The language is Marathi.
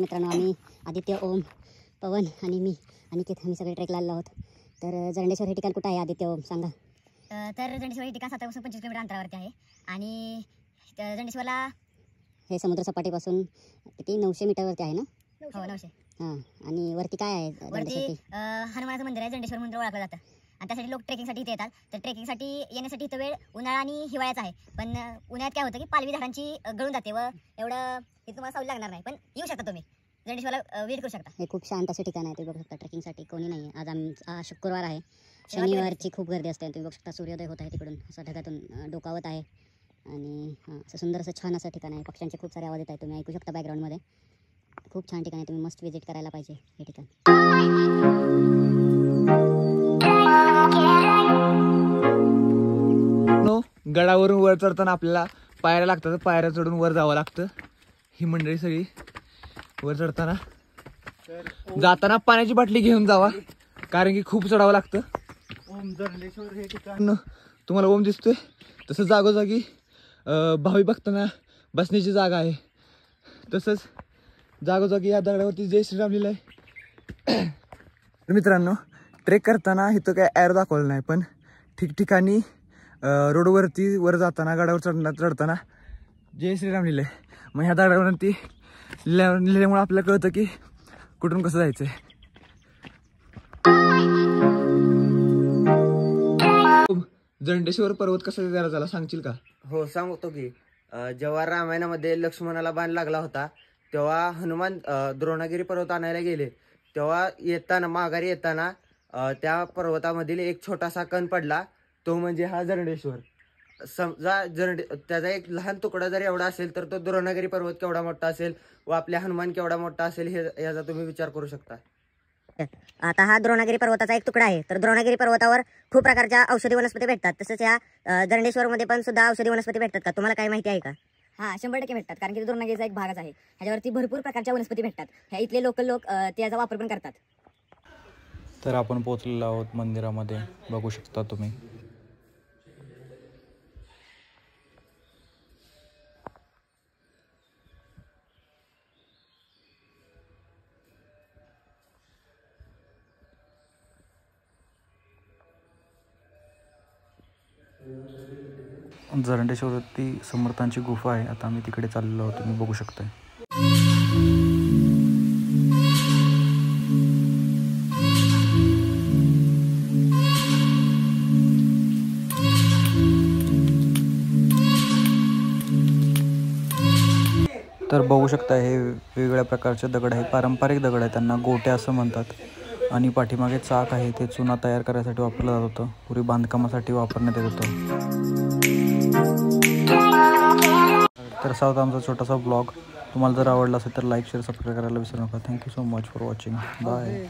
मित्रांनो, आम्ही आदित्य, ओम, पवन आणि मी अनिकेत आम्ही सगळे ट्रेकला आलो आहोत. तर जरंडेश्वर हे ठिकाण कुठं आहे आदित्य, ओम सांगा. तर जरंडेश्वर हे ठिकाण 27-25 किलोमीटर अंतरावरती आहे आणि जरंडेश्वरला हे समुद्र सपाटीपासून किती 900 मीटरवरती आहे ना? हो 900. हां, आणि वरती काय आहे? वरती हनुमानाचं मंदिर आहे. जरंडेश्वर मंदिर ओळखलं जातं आणि त्यासाठी लोक ट्रेकिंगसाठी इथे येतात. तर ट्रेकिंगसाठी येण्यासाठी इथं वेळ उन्हाळा आणि हिवाळ्याचा आहे. पण उन्हाळ्यात काय होतं की पालवी झाडांची गळून जाते व एवढं हे तुम्हाला सावली लागणार नाही. पण येऊ शकता तुम्ही जरंडेश्वरला विजिट करू शकता. हे खूप शांत असं ठिकाण आहे. तुम्ही बघू शकता ट्रेकिंगसाठी कोणी नाही आहे. आज शुक्रवार आहे. शनिवारची खूप गर्दी असते. तुम्ही बघू शकता सूर्योदय होत आहे तिकडून, असं ढगातून डोकावत आहे. आणि असं सुंदर असं छान असं ठिकाण आहे. पक्ष्यांचे खूप सारे आवाज येत आहेत, तुम्ही ऐकू शकता बॅकग्राऊंडमध्ये. खूप छान ठिकाण आहे. तुम्ही मस्ट विजिट करायला पाहिजे हे ठिकाण. गडावरून वर चढताना आपल्याला पायऱ्या लागतात. पायऱ्या चढून वर जावं लागतं. ही मंडळी सगळी वर चढताना जाताना पाण्याची बाटली घेऊन जावा, कारण की खूप चढावं लागतं. ओम जरंडेश्वर हे ठिकाण तुम्हाला ओम दिसतोय तसं जागोजागी भावी भक्तांना बसण्याची जागा आहे. तसंच जागोजागी या दगडावरती जय श्रीराम लिहिलं आहे. मित्रांनो, ट्रेक करताना इथं काय ॲरो दाखवलं नाही, पण ठिकठिकाणी रोडवरती वर जाताना गडावर चढताना जय श्रीराम लिहिलं आहे. मग ह्या दगडावरती लिहिल्यामुळे आपल्याला कळतं की कुठून कसं जायचं आहे. जरंडेश्वर पर्वत कसा तयार झाला सांगशील का? हो सांगतो की जेव्हा रामायणामध्ये लक्ष्मणाला बाण लागला होता तेव्हा हनुमान द्रोणागिरी पर्वत आणायला गेले. तेव्हा येताना माघारी येताना त्या पर्वतामधील एक छोटासा कण पडला, तो म्हणजे हा जरंडेश्वर. समजा त्याचा एक लहान तुकडा जर एवढा असेल तर तो द्रोणागिरी पर्वत केवढा मोठा असेल व आपल्या हनुमान केवढा मोठा असेल हे याचा तुम्ही विचार करू शकता. आता हा द्रोणागिरी पर्वताचा एक तुकडा आहे. तर द्रोणागिरी पर्वतावर खूप प्रकारच्या औषधी वनस्पती भेटतात. तसंच या जरंडेश्वरमध्ये पण सुद्धा औषधी वनस्पती भेटतात का? तुम्हाला काही माहिती आहे का? हां 100% भेटतात, कारण की द्रोणागिरीचा एक भागच आहे. ह्याच्यावरती भरपूर प्रकारच्या वनस्पती भेटतात. ह्या इथले लोकल लोक त्याचा वापर पण करतात. तर आपण पोहोचलेलो आहोत मंदिरामध्ये, बघू शकता तुम्ही. जरंडेश्वरवरती समर्थांची गुफा आहे. आता आम्ही तिकडे चाललेलो आहोत, तुम्ही बघू शकताय. तर बघू शकता हे वेगवेगळ्या प्रकारचे दगड आहे. पारंपरिक दगड आहे, त्यांना गोट्या असं म्हणतात. आणि पाठीमागे चाक आहे, ते चुना तयार करण्यासाठी वापरलं जात होतं. पूर्वी बांधकामासाठी वापरण्यात येत होतं. तर असा होता आमचा छोटासा ब्लॉग. तुम्हाला जर आवडला असेल तर लाईक, शेअर, सबस्क्राईब करायला विसरू नका. Thank you so much for watching. Bye.